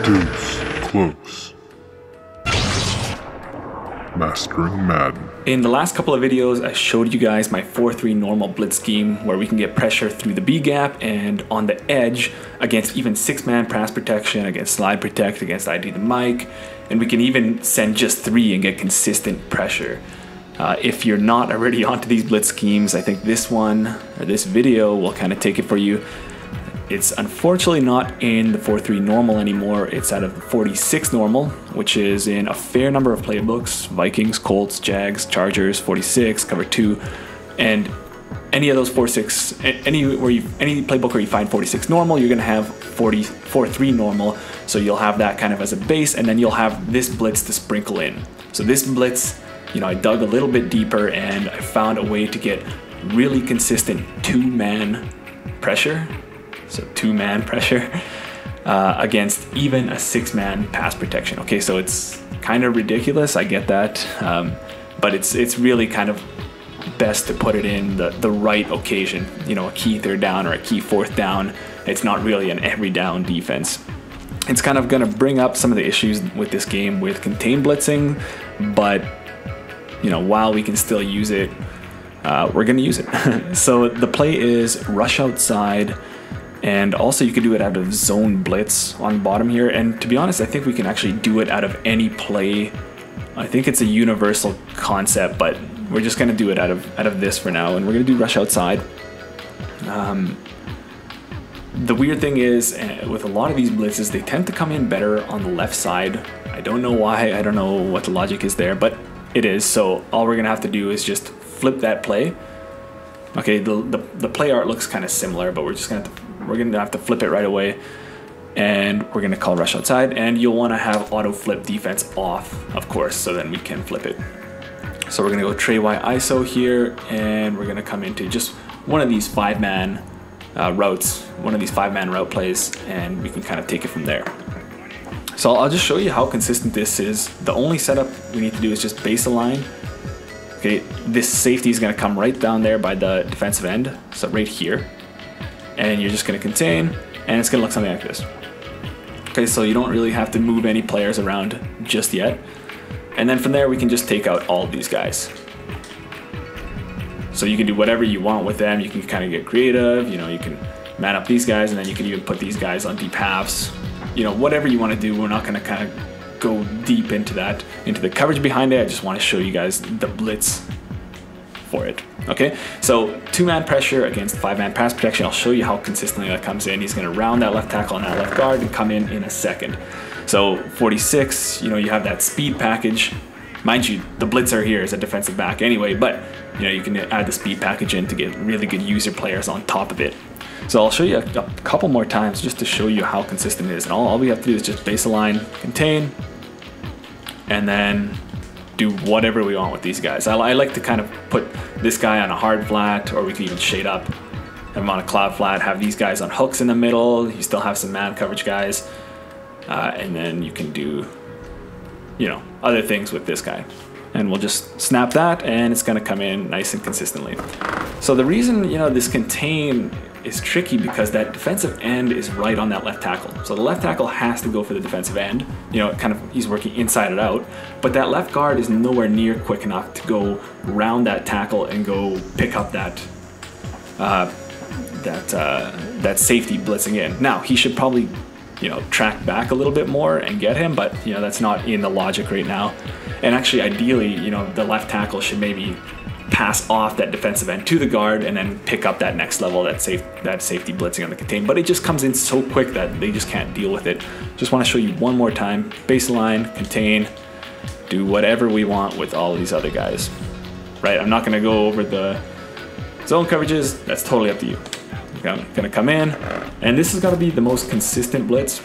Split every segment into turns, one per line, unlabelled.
Deuce close. Mastering Madden.
In the last couple of videos, I showed you guys my 4-3 normal blitz scheme where we can get pressure through the B gap and on the edge against even 6-man pass protection, against slide protect, against ID the mic, and we can even send just 3 and get consistent pressure. If you're not already onto these blitz schemes, I think this one or this video will kind of take it for you. It's unfortunately not in the 4-3 normal anymore. It's out of the 46 normal, which is in a fair number of playbooks: Vikings, Colts, Jags, Chargers, 46, cover 2, and any of those 4-6, any playbook where you find 46 normal, you're gonna have 4-3 normal. So you'll have that kind of as a base, and then you'll have this blitz to sprinkle in. So this blitz, you know, I dug a little bit deeper and I found a way to get really consistent 2-man pressure. So 2-man pressure against even a 6-man pass protection. Okay, so it's kind of ridiculous, I get that, but it's really kind of best to put it in the right occasion. You know, a key 3rd down or a key 4th down. It's not really an every down defense. It's kind of going to bring up some of the issues with this game with contain blitzing, but you know, while we can still use it, we're going to use it. So the play is rush outside. And also you can do it out of zone blitz on the bottom here. And to be honest, I think we can actually do it out of any play. I think it's a universal concept, but we're just gonna do it out of this for now. And we're gonna do rush outside. The weird thing is with a lot of these blitzes, they tend to come in better on the left side. I don't know why, I don't know what the logic is there, but it is. So all we're gonna have to do is just flip that play. Okay, the play art looks kind of similar, but we're gonna have to flip it right away, and we're gonna call rush outside, and you'll want to have auto flip defense off, of course, so then we can flip it. So we're gonna go Trey Y ISO here, and we're gonna come into just one of these 5-man routes, one of these 5-man route plays, and we can kind of take it from there. So I'll just show you how consistent this is. The only setup we need to do is just base a line. Okay, this safety is gonna come right down there by the defensive end, so right here. And you're just gonna contain, and it's gonna look something like this. Okay, so you don't really have to move any players around just yet. And then from there, we can just take out all of these guys. So you can do whatever you want with them. You can kind of get creative, you know, you can man up these guys, and then you can even put these guys on deep halves. You know, whatever you wanna do, we're not gonna kind of go deep into that, into the coverage behind it. I just wanna show you guys the blitz for it. Okay, so 2-man pressure against 5-man pass protection. I'll show you how consistently that comes in. He's going to round that left tackle and that left guard and come in a second. So 46, you know, you have that speed package. Mind you, the blitzer here is a defensive back anyway, but you know, you can add the speed package in to get really good user players on top of it. So I'll show you a couple more times just to show you how consistent it is. And all we have to do is just base a line, contain, and then do whatever we want with these guys. I like to kind of put this guy on a hard flat, or we can even shade up, have him on a cloud flat, have these guys on hooks in the middle. You still have some man coverage guys, and then you can do, you know, other things with this guy. And we'll just snap that, and it's gonna come in nice and consistently. So the reason, you know, this contain is tricky because that defensive end is right on that left tackle. So the left tackle has to go for the defensive end. You know, kind of he's working inside and out, but that left guard is nowhere near quick enough to go round that tackle and go pick up that safety blitzing in. Now he should probably, you know, track back a little bit more and get him, but you know, that's not in the logic right now. And actually, ideally, you know, the left tackle should maybe pass off that defensive end to the guard and then pick up that next level, that safety blitzing on the contain. But it just comes in so quick that they just can't deal with it. Just want to show you one more time. Baseline, contain, do whatever we want with all of these other guys. Right, I'm not going to go over the zone coverages. That's totally up to you. I'm going to come in, and this has got to be the most consistent blitz.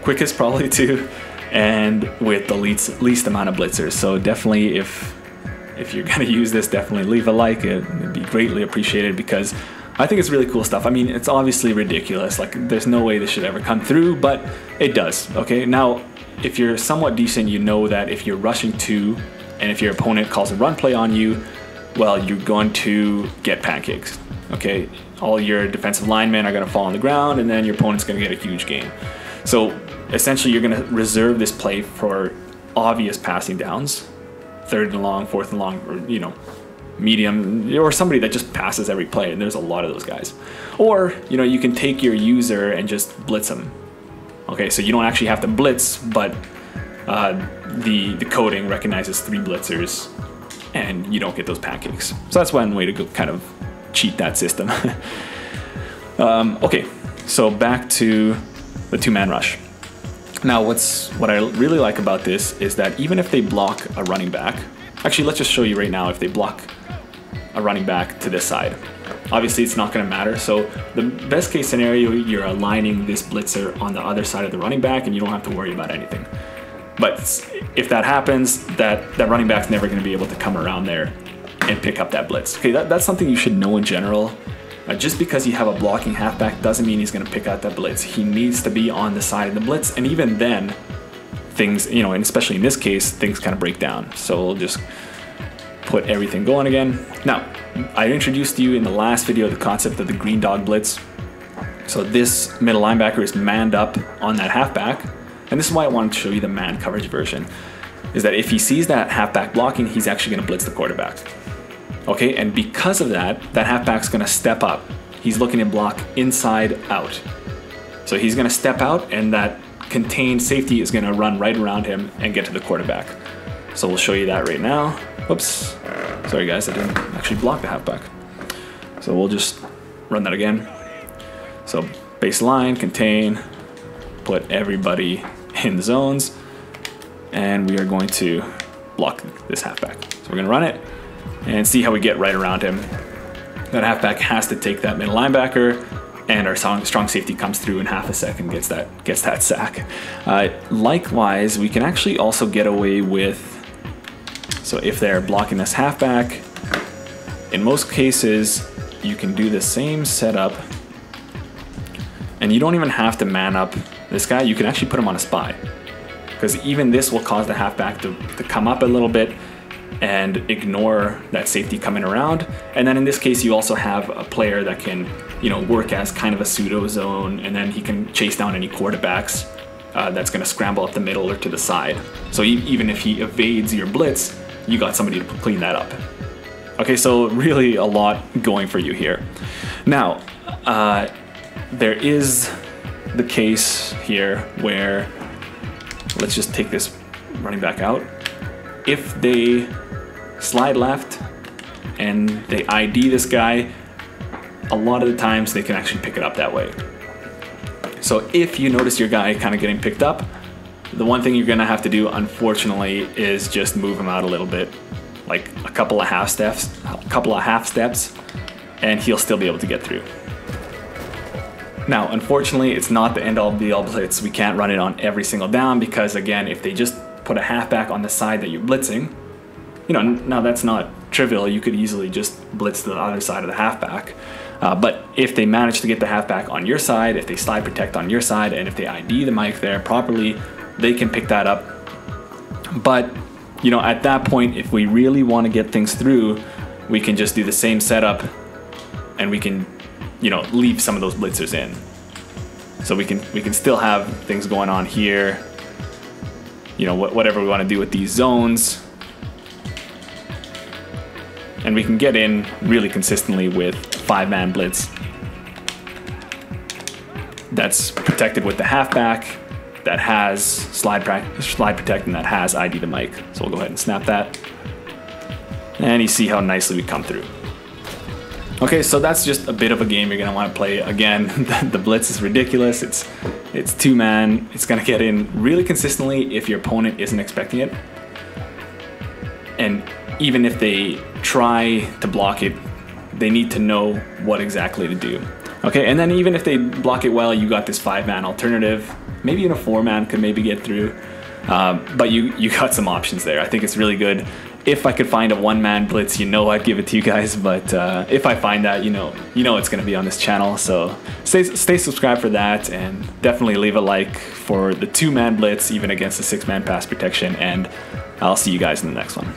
Quickest probably too, and with the least amount of blitzers. So definitely if you're gonna use this, definitely leave a like. It'd be greatly appreciated because I think it's really cool stuff. I mean, it's obviously ridiculous. Like, there's no way this should ever come through, but it does. Okay, now if you're somewhat decent, you know that if you're rushing 2 and if your opponent calls a run play on you, well, you're going to get pancakes. Okay, all your defensive linemen are going to fall on the ground, and then your opponent's going to get a huge gain. So essentially you're gonna reserve this play for obvious passing downs, 3rd and long, 4th and long, or you know, medium, or somebody that just passes every play, and there's a lot of those guys. Or you know, you can take your user and just blitz them. Okay, so you don't actually have to blitz, but the coding recognizes 3 blitzers and you don't get those pancakes. So that's one way to go kind of cheat that system. Okay, so back to the 2-man rush. Now what I really like about this is that even if they block a running back, actually let's just show you right now if they block a running back to this side. Obviously it's not going to matter, so the best case scenario, you're aligning this blitzer on the other side of the running back and you don't have to worry about anything. But if that happens, that running back's never going to be able to come around there and pick up that blitz. Okay, that's something you should know in general. Just because you have a blocking halfback doesn't mean he's going to pick out that blitz. He needs to be on the side of the blitz, and even then, things, you know, and especially in this case, things kind of break down. So we'll just put everything going again. Now, I introduced to you in the last video the concept of the green dog blitz. So this middle linebacker is manned up on that halfback, and this is why I wanted to show you the man coverage version, is that if he sees that halfback blocking, he's actually going to blitz the quarterback. Okay, and because of that, that halfback's going to step up. He's looking to block inside out. So he's going to step out, and that contained safety is going to run right around him and get to the quarterback. So we'll show you that right now. Whoops. Sorry guys, I didn't actually block the halfback. So we'll just run that again. So baseline, contain, put everybody in the zones, and we are going to block this halfback. So we're going to run it and see how we get right around him. That halfback has to take that middle linebacker, and our strong safety comes through in half a second, gets that sack. Likewise, we can actually also get away with, so if they're blocking this halfback, in most cases, you can do the same setup, and you don't even have to man up this guy. You can actually put him on a spy, because even this will cause the halfback to come up a little bit and ignore that safety coming around. And then in this case, you also have a player that can, you know, work as kind of a pseudo zone, and then he can chase down any quarterbacks that's going to scramble up the middle or to the side. So even if he evades your blitz, you got somebody to clean that up. Okay, so really a lot going for you here. Now, there is the case here where, let's just take this running back out. If they slide left and they ID this guy, a lot of the times they can actually pick it up that way. So if you notice your guy kind of getting picked up, the one thing you're gonna have to do, unfortunately, is just move him out a little bit, like a couple of half steps, and he'll still be able to get through. Now, unfortunately, it's not the end-all be-all blitz. We can't run it on every single down, because again, if they just put a halfback on the side that you're blitzing, you know, now that's not trivial. You could easily just blitz the other side of the halfback. But if they manage to get the halfback on your side, if they slide protect on your side, and if they ID the mic there properly, they can pick that up. But, you know, at that point, if we really want to get things through, we can just do the same setup, and we can, you know, leave some of those blitzers in. So we can still have things going on here. You know, whatever we want to do with these zones. And we can get in really consistently with 5-man blitz that's protected with the halfback, that has slide protect, and that has ID the mic. So we'll go ahead and snap that. And you see how nicely we come through. Okay, so that's just a bit of a game you're gonna want to play. Again, the blitz is ridiculous. It's 2-man. It's gonna get in really consistently if your opponent isn't expecting it. And even if they try to block it, they need to know what exactly to do. Okay, and then even if they block it well, you got this 5-man alternative. Maybe even a 4-man could maybe get through. But you got some options there. I think it's really good. If I could find a 1-man blitz, you know I'd give it to you guys. But if I find that, you know it's going to be on this channel. So stay subscribed for that, and definitely leave a like for the 2-man blitz, even against the 6-man pass protection. And I'll see you guys in the next one.